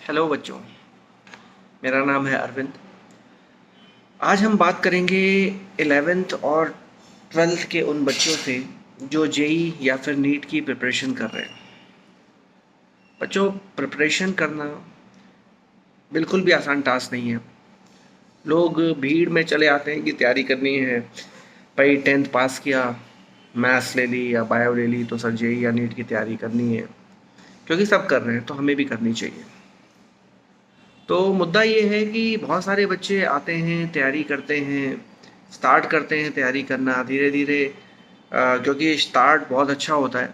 Hello बच्चों, मेरा नाम है अरविंद। आज हम बात करेंगे 11th और 12th के उन बच्चों से जो जेई या फिर नीट की प्रिपरेशन कर रहे हैं। बच्चों, प्रिपरेशन करना बिल्कुल भी आसान टास्क नहीं है। लोग भीड़ में चले आते हैं कि तैयारी करनी है, भाई 10th पास किया, मैथ्स ले ली या बायो ले ली तो सर जेई या नीट की तैयारी करनी है। क्योंकि सब कर रहे हैं तो हमें भी करनी चाहिए। तो मुद्दा ये है कि बहुत सारे बच्चे आते हैं, तैयारी करते हैं, स्टार्ट करते हैं तैयारी करना धीरे धीरे। क्योंकि स्टार्ट बहुत अच्छा होता है।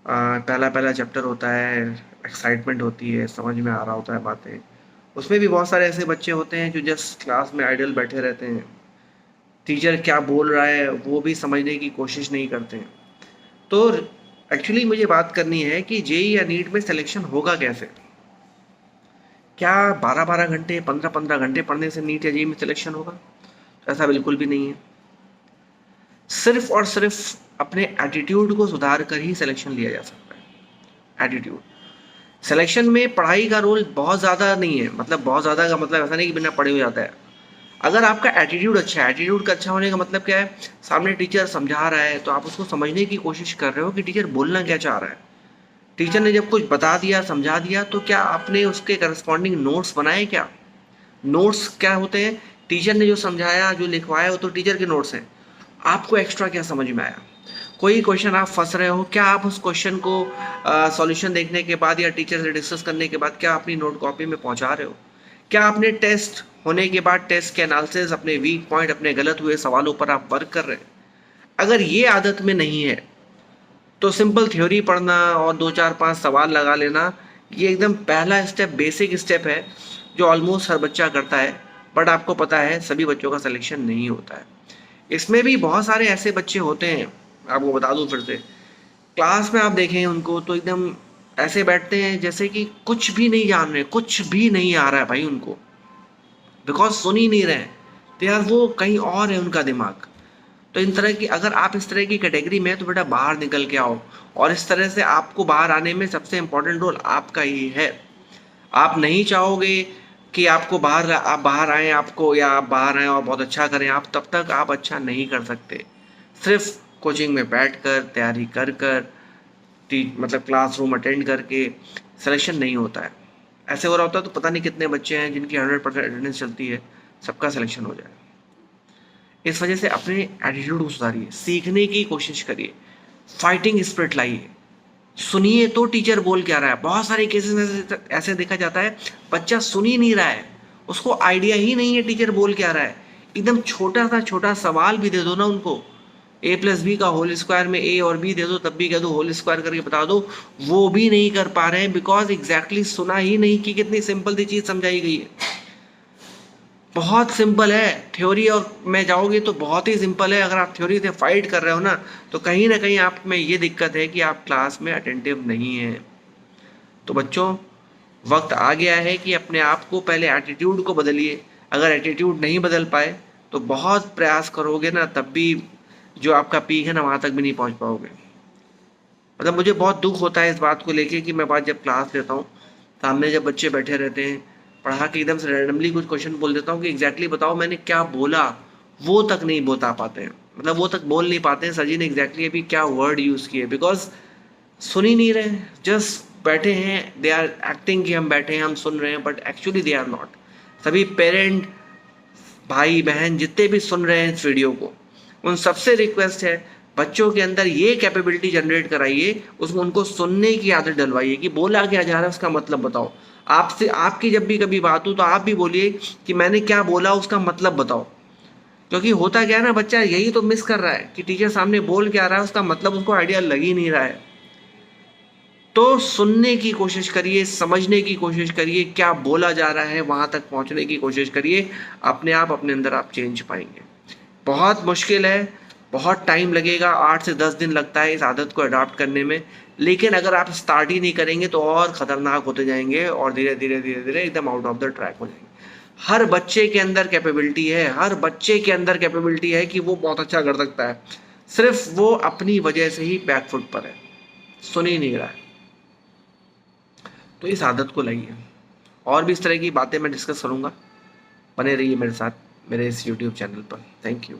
पहला पहला चैप्टर होता है, एक्साइटमेंट होती है, समझ में आ रहा होता है बातें। उसमें भी बहुत सारे ऐसे बच्चे होते हैं जो जस्ट क्लास में आइडल बैठे रहते हैं, टीचर क्या बोल रहा है वो भी समझने की कोशिश नहीं करते हैं। तो एक्चुअली मुझे बात करनी है कि जेई या नीट में सिलेक्शन होगा कैसे। क्या 12-12 घंटे 15-15 घंटे पढ़ने से नीट या जेईई में सिलेक्शन होगा? तो ऐसा बिल्कुल भी नहीं है। सिर्फ और सिर्फ अपने एटीट्यूड को सुधार कर ही सिलेक्शन लिया जा सकता है। एटीट्यूड सिलेक्शन में पढ़ाई का रोल बहुत ज़्यादा नहीं है। मतलब बहुत ज़्यादा का मतलब ऐसा नहीं कि बिना पढ़े हो जाता है। अगर आपका एटीट्यूड अच्छा है, एटीट्यूड का अच्छा होने का मतलब क्या है, सामने टीचर समझा रहा है तो आप उसको समझने की कोशिश कर रहे हो कि टीचर बोलना क्या चाह रहा है। टीचर ने जब कुछ बता दिया, समझा दिया, तो क्या आपने उसके करस्पॉन्डिंग नोट्स बनाए? क्या नोट्स क्या होते हैं? टीचर ने जो समझाया, जो लिखवाया, वो तो टीचर के नोट्स हैं। आपको एक्स्ट्रा क्या समझ में आया? कोई क्वेश्चन आप फंस रहे हो, क्या आप उस क्वेश्चन को सॉल्यूशन देखने के बाद या टीचर से डिस्कस करने के बाद क्या अपनी नोट कॉपी में पहुंचा रहे हो? क्या आपने टेस्ट होने के बाद टेस्ट के एनालिसिस, अपने वीक पॉइंट, अपने गलत हुए सवालों पर आप वर्क कर रहे हैं? अगर ये आदत में नहीं है तो सिंपल थ्योरी पढ़ना और 2 4 5 सवाल लगा लेना, ये एकदम पहला स्टेप, बेसिक स्टेप है जो ऑलमोस्ट हर बच्चा करता है। बट आपको पता है सभी बच्चों का सिलेक्शन नहीं होता है। इसमें भी बहुत सारे ऐसे बच्चे होते हैं, आपको बता दूं फिर से। क्लास में आप देखें उनको तो एकदम ऐसे बैठते हैं जैसे कि कुछ भी नहीं जान रहे, कुछ भी नहीं आ रहा है भाई उनको, बिकॉज सुन ही नहीं रहे हैं। तो यार वो कहीं और है उनका दिमाग। तो इन तरह की, अगर आप इस तरह की कैटेगरी में है तो बेटा बाहर निकल के आओ। और इस तरह से आपको बाहर आने में सबसे इम्पोर्टेंट रोल आपका ही है। आप नहीं चाहोगे कि आप बाहर आए आपको, या आप बाहर आए और बहुत अच्छा करें, आप तब तक आप अच्छा नहीं कर सकते। सिर्फ कोचिंग में बैठकर तैयारी कर कर मतलब क्लासरूम अटेंड करके सिलेक्शन नहीं होता है। ऐसे हो रहा होता है तो पता नहीं कितने बच्चे हैं जिनकी 100% अटेंडेंस चलती है, सबका सिलेक्शन हो जाए। इस वजह से अपने एटीट्यूड को सुधारिए, सीखने की कोशिश करिए, फाइटिंग स्पिरिट लाइए। सुनिए तो टीचर बोल क्या रहा है। बहुत सारे केसेस में ऐसे देखा जाता है, बच्चा सुन ही नहीं रहा है, उसको आइडिया ही नहीं है टीचर बोल क्या रहा है। एकदम छोटा सा छोटा सवाल भी दे दो ना उनको, a+b का होल स्क्वायर में a और b दे दो, तब भी कह दो होल स्क्वायर करके बता दो, वो भी नहीं कर पा रहे हैं। बिकॉज एग्जैक्टली सुना ही नहीं कि कितनी सिंपल सी चीज समझाई गई है। बहुत सिंपल है। थ्योरी और में जाओगे तो बहुत ही सिंपल है। अगर आप थ्योरी से फाइट कर रहे हो ना कहीं आप में ये दिक्कत है कि आप क्लास में अटेंटिव नहीं हैं। तो बच्चों, वक्त आ गया है कि अपने आप को पहले एटीट्यूड को बदलिए। अगर एटीट्यूड नहीं बदल पाए तो बहुत प्रयास करोगे ना, तब भी जो आपका पीक है ना वहाँ तक भी नहीं पहुँच पाओगे। मतलब मुझे बहुत दुख होता है इस बात को लेके कि मैं बात जब क्लास लेता हूँ, सामने जब बच्चे बैठे रहते हैं, पढ़ा के एकदम से रैंडमली कुछ क्वेश्चन बोल देता हूँ कि एग्जैक्टली बताओ मैंने क्या बोला, वो तक नहीं बता पाते हैं। मतलब वो तक बोल नहीं पाते हैं सर जी ने एग्जैक्टली अभी क्या वर्ड यूज़ किए, बिकॉज सुन ही नहीं रहे। जस्ट बैठे हैं, दे आर एक्टिंग कि हम बैठे हैं, हम सुन रहे हैं, but actually they are not. सभी पेरेंट, भाई बहन जितने भी सुन रहे हैं इस वीडियो को, उन सबसे रिक्वेस्ट है, बच्चों के अंदर ये कैपेबिलिटी जनरेट कराइए, उसमें उनको सुनने की आदत डलवाइए कि बोला क्या जा रहा है उसका मतलब बताओ। आपसे आपकी जब भी कभी बात हो तो आप भी बोलिए कि मैंने क्या बोला उसका मतलब बताओ। क्योंकि होता क्या है ना, बच्चा यही तो मिस कर रहा है कि टीचर सामने बोल क्या रहा है उसका मतलब उसको आइडिया लग ही नहीं रहा है। तो सुनने की कोशिश करिए, समझने की कोशिश करिए, क्या बोला जा रहा है वहां तक पहुंचने की कोशिश करिए। अपने आप अपने अंदर आप चेंज पाएंगे। बहुत मुश्किल है, बहुत टाइम लगेगा, 8 से 10 दिन लगता है इस आदत को अडॉप्ट करने में। लेकिन अगर आप स्टार्ट ही नहीं करेंगे तो और खतरनाक होते जाएंगे और धीरे धीरे धीरे धीरे एकदम आउट ऑफ द ट्रैक हो जाएंगे। हर बच्चे के अंदर कैपेबिलिटी है, हर बच्चे के अंदर कैपेबिलिटी है कि वो बहुत अच्छा कर सकता है। सिर्फ वो अपनी वजह से ही बैकफुट पर है, सुन ही नहीं रहा है। तो इस आदत को लाइए। और भी इस तरह की बातें मैं डिस्कस करूँगा। बने रहिए मेरे साथ मेरे इस यूट्यूब चैनल पर। Thank you.